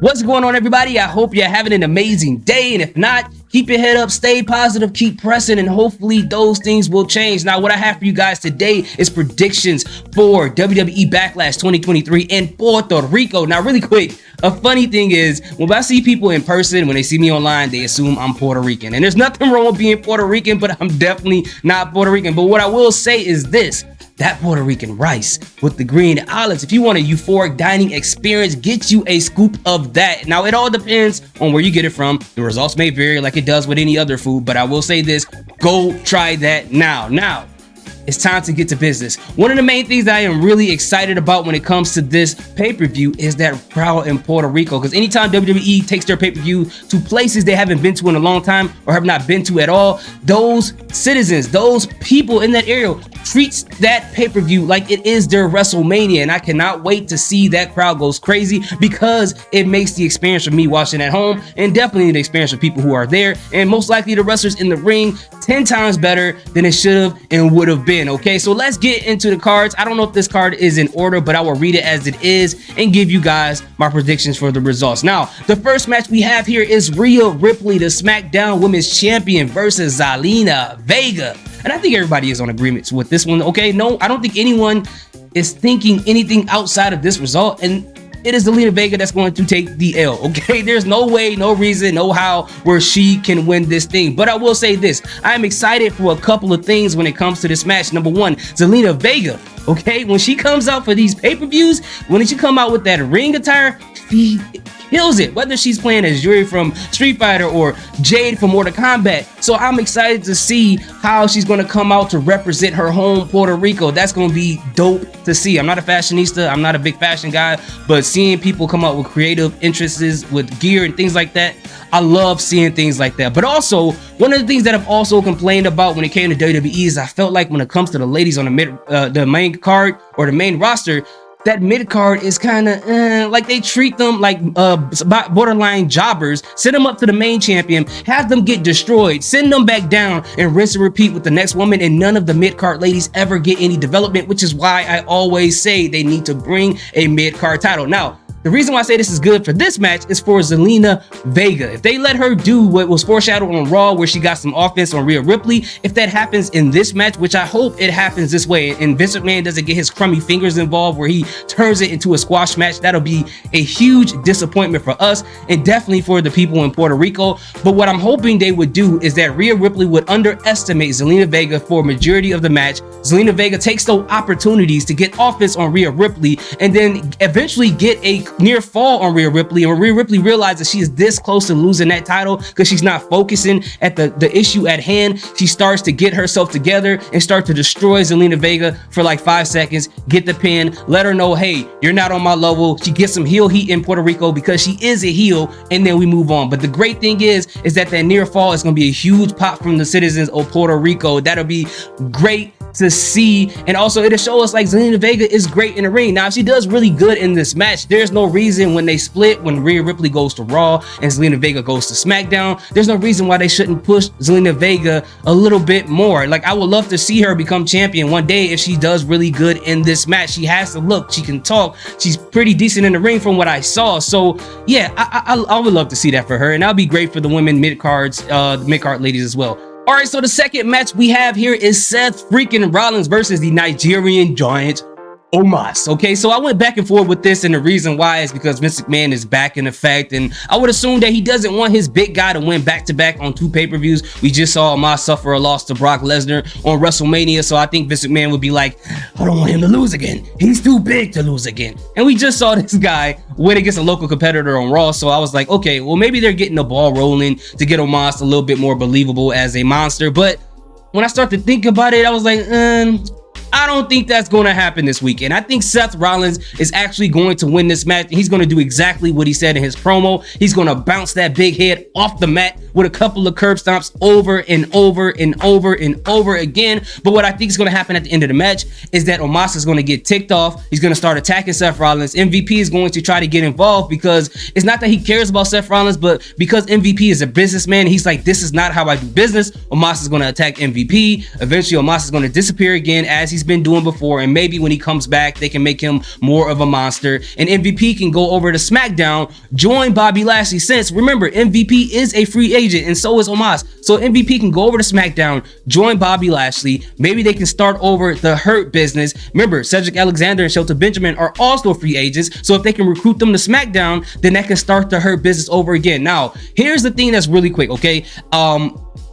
What's going on, everybody? I hope you're having an amazing day, and if not, keep your head up, stay positive, keep pressing, and hopefully those things will change. Now, what I have for you guys today is predictions for WWE Backlash 2023 in Puerto Rico. Now, really quick, a funny thing is, when I see people in person, when they see me online, they assume I'm Puerto Rican, and there's nothing wrong with being Puerto Rican, but I'm definitely not Puerto Rican. But what I will say is this: that Puerto Rican rice with the green olives, if you want a euphoric dining experience, get you a scoop of that. Now, it all depends on where you get it from. The results may vary like it does with any other food, but I will say this: go try that now. Now, it's time to get to business. One of the main things that I am really excited about when it comes to this pay-per-view is that crowd in Puerto Rico, because anytime WWE takes their pay-per-view to places they haven't been to in a long time or have not been to at all, those citizens, those people in that area treats that pay-per-view like it is their WrestleMania, and I cannot wait to see that crowd goes crazy, because it makes the experience for me watching at home, and definitely the experience for people who are there, and most likely the wrestlers in the ring, 10 times better than it should have and would have been. Okay, so let's get into the cards. I don't know if this card is in order, but I will read it as it is and give you guys my predictions for the results. Now, the first match we have here is Rhea Ripley, the SmackDown Women's Champion, versus Alina, Vega. And I think everybody is on agreement with this one. Okay, no, I don't think anyone is thinking anything outside of this result, and it is Alina Vega that's going to take the L. Okay, there's no way, no reason, no how where she can win this thing. But I will say this: I am excited for a couple of things when it comes to this match. Number one, Alina Vega. Okay, when she comes out for these pay-per-views, when she come out with that ring attire, she kills it, whether she's playing as Yuri from Street Fighter or Jade from Mortal Kombat. So I'm excited to see how she's going to come out to represent her home, Puerto Rico. That's going to be dope to see. I'm not a fashionista, I'm not a big fashion guy, but seeing people come out with creative interests with gear and things like that, I love seeing things like that. But also, one of the things that I've also complained about when it came to WWE is I felt like when it comes to the ladies on the main card or the main roster, that mid card is kind of like they treat them like borderline jobbers. Send them up to the main champion, have them get destroyed, send them back down, and rinse and repeat with the next woman, and none of the mid card ladies ever get any development, which is why I always say they need to bring a mid card title. Now, the reason why I say this is good for this match is for Alina Vega. If they let her do what was foreshadowed on Raw, where she got some offense on Rhea Ripley, if that happens in this match, which I hope it happens this way, and Vince McMahon doesn't get his crummy fingers involved where he turns it into a squash match, that'll be a huge disappointment for us and definitely for the people in Puerto Rico. But what I'm hoping they would do is that Rhea Ripley would underestimate Alina Vega for a majority of the match. Alina Vega takes those opportunities to get offense on Rhea Ripley, and then eventually get a near fall on Rhea Ripley, and when Rhea Ripley realizes she is this close to losing that title because she's not focusing at the issue at hand, she starts to get herself together and start to destroy Alina Vega for like 5 seconds, get the pin, let her know, hey, you're not on my level. She gets some heel heat in Puerto Rico because she is a heel, and then we move on. But the great thing is that near fall is going to be a huge pop from the citizens of Puerto Rico. That'll be great to see, and also it'll show us like Alina Vega is great in the ring. Now, if she does really good in this match, there's no reason when they split, when Rhea Ripley goes to Raw and Alina Vega goes to SmackDown, there's no reason why they shouldn't push Alina Vega a little bit more. Like, I would love to see her become champion one day if she does really good in this match. She has to look, she can talk, she's pretty decent in the ring from what I saw. So yeah, I would love to see that for her, and that'll be great for the women mid-card ladies as well. All right, so the second match we have here is Seth freaking Rollins versus the Nigerian giant Omos. Okay, so I went back and forth with this, and the reason why is because Vince McMahon is back in effect, and I would assume that he doesn't want his big guy to win back-to-back on 2 pay-per-views. We just saw Omos suffer a loss to Brock Lesnar on WrestleMania, so I think Vince McMahon would be like, I don't want him to lose again. He's too big to lose again. And we just saw this guy win against a local competitor on Raw, so I was like, okay, well, maybe they're getting the ball rolling to get Omos a little bit more believable as a monster. But when I start to think about it, I was like, I don't think that's going to happen this weekend. I think Seth Rollins is actually going to win this match, and he's going to do exactly what he said in his promo. He's going to bounce that big head off the mat with a couple of curb stomps over and over and over and over again. But what I think is going to happen at the end of the match is that Omos is going to get ticked off. He's going to start attacking Seth Rollins. MVP is going to try to get involved because it's not that he cares about Seth Rollins, but because MVP is a businessman, he's like, this is not how I do business. Omos is going to attack MVP. Eventually, Omos is going to disappear again as he's been doing before, and maybe when he comes back, they can make him more of a monster. And MVP can go over to SmackDown, join Bobby Lashley, since remember, MVP is a free agent and so is Omos. So MVP can go over to SmackDown, join Bobby Lashley. Maybe they can start over the Hurt business. Remember, Cedric Alexander and Shelton Benjamin are also free agents. So if they can recruit them to SmackDown, then that can start the Hurt business over again. Now, here's the thing that's really quick, okay?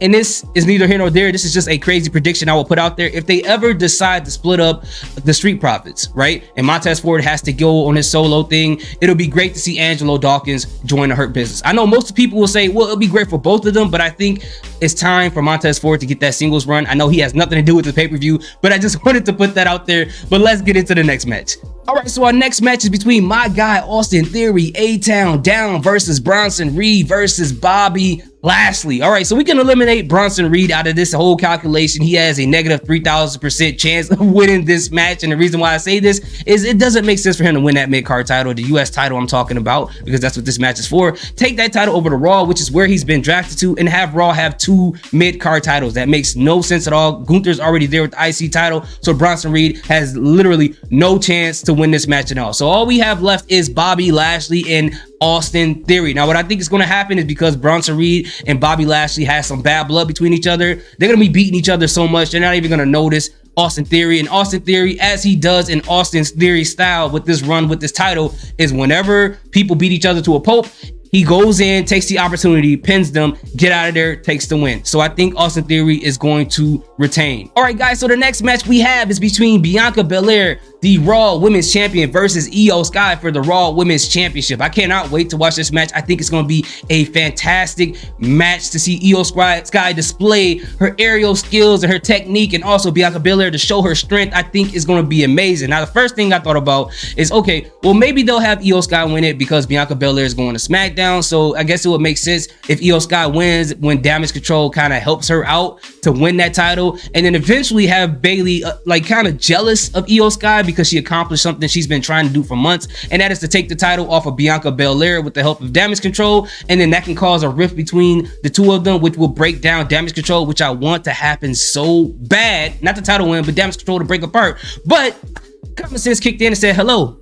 And this is neither here nor there. This is just a crazy prediction I will put out there. If they ever decide to split up the Street Profits, right, and Montez Ford has to go on his solo thing, it'll be great to see Angelo Dawkins join the Hurt business. I know most people will say, well, it'll be great for both of them, but I think it's time for Montez Ford to get that singles run. I know he has nothing to do with the pay-per-view, but I just wanted to put that out there. But let's get into the next match. All right, so our next match is between my guy Austin Theory, A-Town Down versus Bronson Reed versus Bobby Lashley. All right, so we can eliminate Bronson Reed out of this whole calculation. He has a negative 3,000% chance of winning this match. And the reason why I say this is it doesn't make sense for him to win that mid-card title, the US title I'm talking about, because that's what this match is for. Take that title over to Raw, which is where he's been drafted to, and have Raw have 2 mid-card titles. That makes no sense at all. Gunther's already there with the IC title, so Bronson Reed has literally no chance to win this match at all. So all we have left is Bobby Lashley and Austin Theory. Now, what I think is going to happen is because Bronson Reed and Bobby Lashley has some bad blood between each other, they're going to be beating each other so much, they're not even going to notice Austin Theory. And Austin Theory, as he does in Austin Theory style with this run with this title, is whenever people beat each other to a pulp, he goes in, takes the opportunity, pins them, get out of there, takes the win. So I think Austin Theory is going to retain. All right, guys, so the next match we have is between Bianca Belair, the Raw Women's Champion, versus Io Sky for the Raw Women's Championship. I cannot wait to watch this match. I think it's going to be a fantastic match to see Io Sky display her aerial skills and her technique, and also Bianca Belair to show her strength. I think is going to be amazing. Now, the first thing I thought about is, okay, well, maybe they'll have Io Sky win it because Bianca Belair is going to SmackDown. So I guess it would make sense if Io Sky wins when Damage Control kind of helps her out to win that title, and then eventually have Bayley like kind of jealous of Io Sky because she accomplished something she's been trying to do for months, and that is to take the title off of Bianca Belair with the help of Damage Control, and then that can cause a rift between the two of them, which will break down Damage Control, which I want to happen so bad. Not the title win, but Damage Control to break apart. But common sense kicked in and said, hello,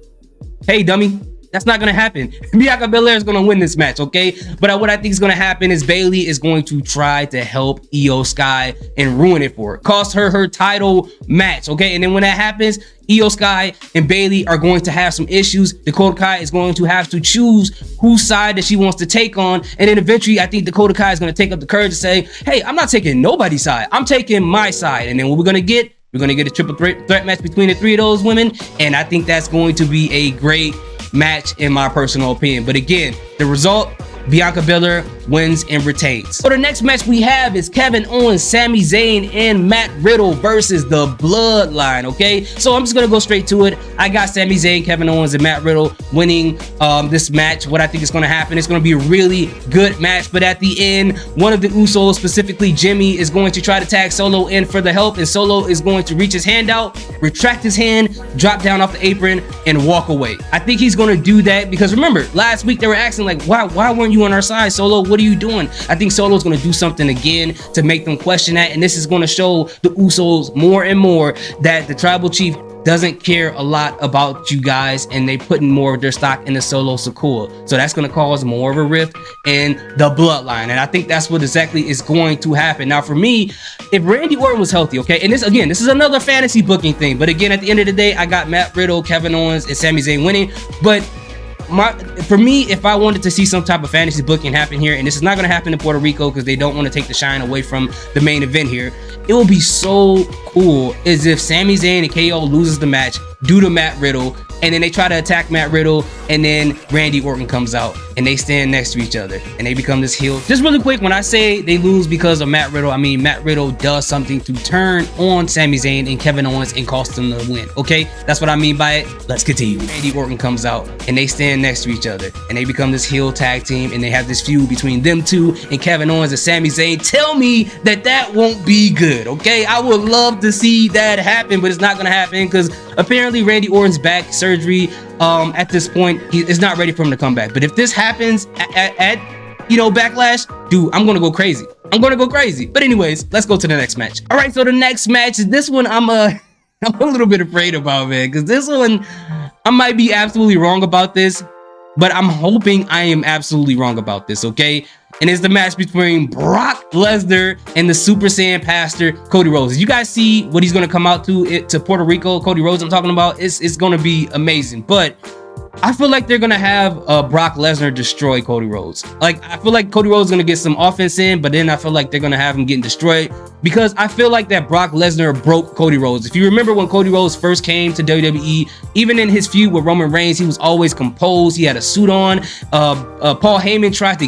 hey dummy, that's not gonna happen. Bianca Belair is gonna win this match, okay? But what I think is gonna happen is Bayley is going to try to help Io Sky and ruin it for her, cost her her title match, okay? And then when that happens, Io Sky and Bayley are going to have some issues. Dakota Kai is going to have to choose whose side that she wants to take on, and then eventually I think Dakota Kai is going to take up the courage to say, hey, I'm not taking nobody's side, I'm taking my side. And then what we're going to get a triple threat match between the 3 of those women, and I think that's going to be a great match in my personal opinion. But again, the result, Bianca Belair wins and retains. So the next match we have is Kevin Owens, Sami Zayn, and Matt Riddle versus the Bloodline, okay? So I'm just gonna go straight to it. I got Sami Zayn, Kevin Owens, and Matt Riddle winning this match. What I think is gonna happen, it's gonna be a really good match, but at the end, one of the Usos, specifically Jimmy, is going to try to tag Solo in for the help, and Solo is going to reach his hand out, retract his hand, drop down off the apron, and walk away. I think he's gonna do that because remember, last week they were asking like, why weren't you on our side, Solo? What are you doing? I think Solo's going to do something again to make them question that, and this is going to show the Usos more and more that the Tribal Chief doesn't care a lot about you guys, and they putting more of their stock in the Solo Sikoa. So that's going to cause more of a rift in the Bloodline, and I think that's what exactly is going to happen. Now, for me, if Randy Orton was healthy, okay, and this is another fantasy booking thing, but again, at the end of the day, I got Matt Riddle, Kevin Owens, and Sami Zayn winning, but for me, if I wanted to see some type of fantasy booking happen here, and this is not going to happen in Puerto Rico because they don't want to take the shine away from the main event here, it will be so cool is if Sami Zayn and KO loses the match due to Matt Riddle, and then they try to attack Matt Riddle, and then Randy Orton comes out, and they stand next to each other, and they become this heel. Just really quick, when I say they lose because of Matt Riddle, I mean Matt Riddle does something to turn on Sami Zayn and Kevin Owens and cost them the win, okay? That's what I mean by it. Let's continue. Randy Orton comes out, and they stand next to each other, and they become this heel tag team, and they have this feud between them two and Kevin Owens and Sami Zayn. Tell me that won't be good, okay? I would love to see that happen, but it's not gonna happen because apparently Randy Orton's back surgery at this point he is not ready for him to come back. But if this happens at Backlash, dude, I'm gonna go crazy. But anyways, let's go to the next match. All right, so the next match is this one. I'm a little bit afraid about, man, because this one, I might be absolutely wrong about this, but I'm hoping I am absolutely wrong about this, okay? And it's the match between Brock Lesnar and the Super Saiyan Pastor, Cody Rhodes. You guys see what he's going to come out to Puerto Rico, Cody Rhodes I'm talking about? It's going to be amazing, but I feel like they're going to have Brock Lesnar destroy Cody Rhodes. Like, I feel like Cody Rhodes is going to get some offense in, but then I feel like they're going to have him getting destroyed because I feel like that Brock Lesnar broke Cody Rhodes. If you remember when Cody Rhodes first came to WWE, even in his feud with Roman Reigns, he was always composed. He had a suit on. Paul Heyman tried to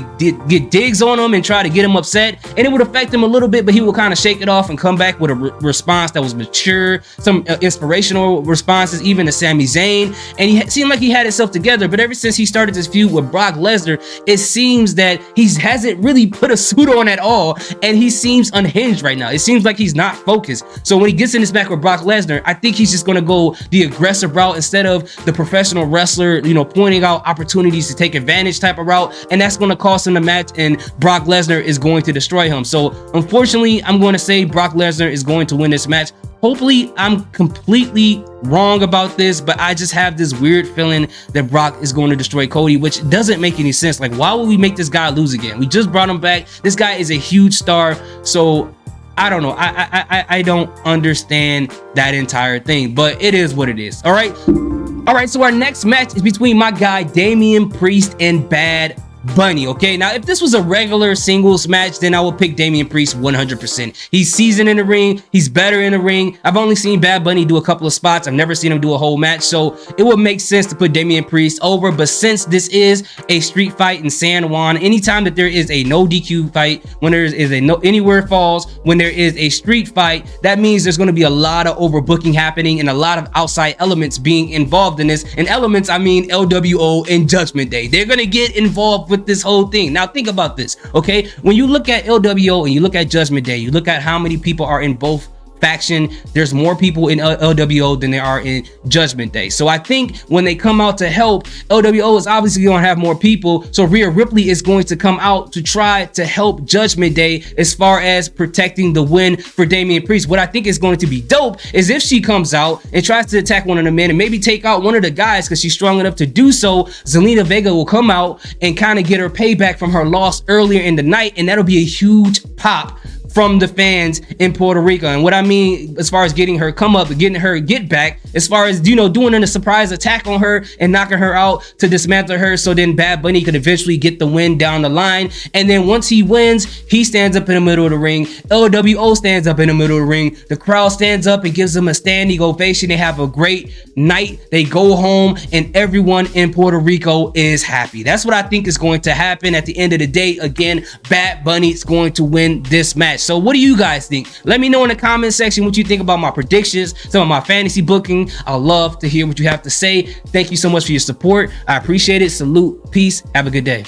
get digs on him and try to get him upset, and it would affect him a little bit, but he would kind of shake it off and come back with a response that was mature, some inspirational responses, even to Sami Zayn, and he seemed like he had himself together. But ever since he started this feud with Brock Lesnar, it seems that he hasn't really put a suit on at all, and he seems unhinged right now. It seems like he's not focused. So when he gets in this match with Brock Lesnar, I think he's just going to go the aggressive route instead of the professional wrestler, you know, pointing out opportunities to take advantage type of route, and that's going to cost him the match, and Brock Lesnar is going to destroy him. So unfortunately, I'm going to say Brock Lesnar is going to win this match. Hopefully, I'm completely wrong about this, but I just have this weird feeling that Brock is going to destroy Cody, which doesn't make any sense. Like, why would we make this guy lose again? We just brought him back. This guy is a huge star, so I don't know. I don't understand that entire thing, but it is what it is. All right, so our next match is between my guy Damien Priest and Bad Bunny. Okay, now if this was a regular singles match, then I will pick Damien Priest 100%. He's seasoned in the ring, he's better in the ring. I've only seen Bad Bunny do a couple of spots, I've never seen him do a whole match, so it would make sense to put Damien Priest over. But since this is a street fight in San Juan, anytime that there is a no DQ fight, when there is a no anywhere falls, when there is a street fight, that means there's going to be a lot of overbooking happening and a lot of outside elements being involved in this. And elements, I mean LWO and Judgment Day. They're going to get involved with this whole thing. Now think about this, okay? When you look at LWO and you look at Judgment Day, you look at how many people are in both faction. There's more people in LWO than there are in Judgment Day. So I think when they come out to help, LWO is obviously going to have more people. So Rhea Ripley is going to come out to try to help Judgment Day as far as protecting the win for Damien Priest. What I think is going to be dope is if she comes out and tries to attack one of the men and maybe take out one of the guys because she's strong enough to do so, Zelina Vega will come out and kind of get her payback from her loss earlier in the night, and that'll be a huge pop from the fans in Puerto Rico. And what I mean as far as getting her come up, getting her get back, as far as, you know, doing a surprise attack on her and knocking her out to dismantle her, so then Bad Bunny could eventually get the win down the line. And then once he wins, he stands up in the middle of the ring, LWO stands up in the middle of the ring, the crowd stands up and gives them a standing ovation. They have a great night, they go home, and everyone in Puerto Rico is happy. That's what I think is going to happen at the end of the day. Again, Bad Bunny is going to win this match. So what do you guys think? Let me know in the comment section what you think about my predictions, some of my fantasy booking. I love to hear what you have to say. Thank you so much for your support. I appreciate it. Salute. Peace. Have a good day.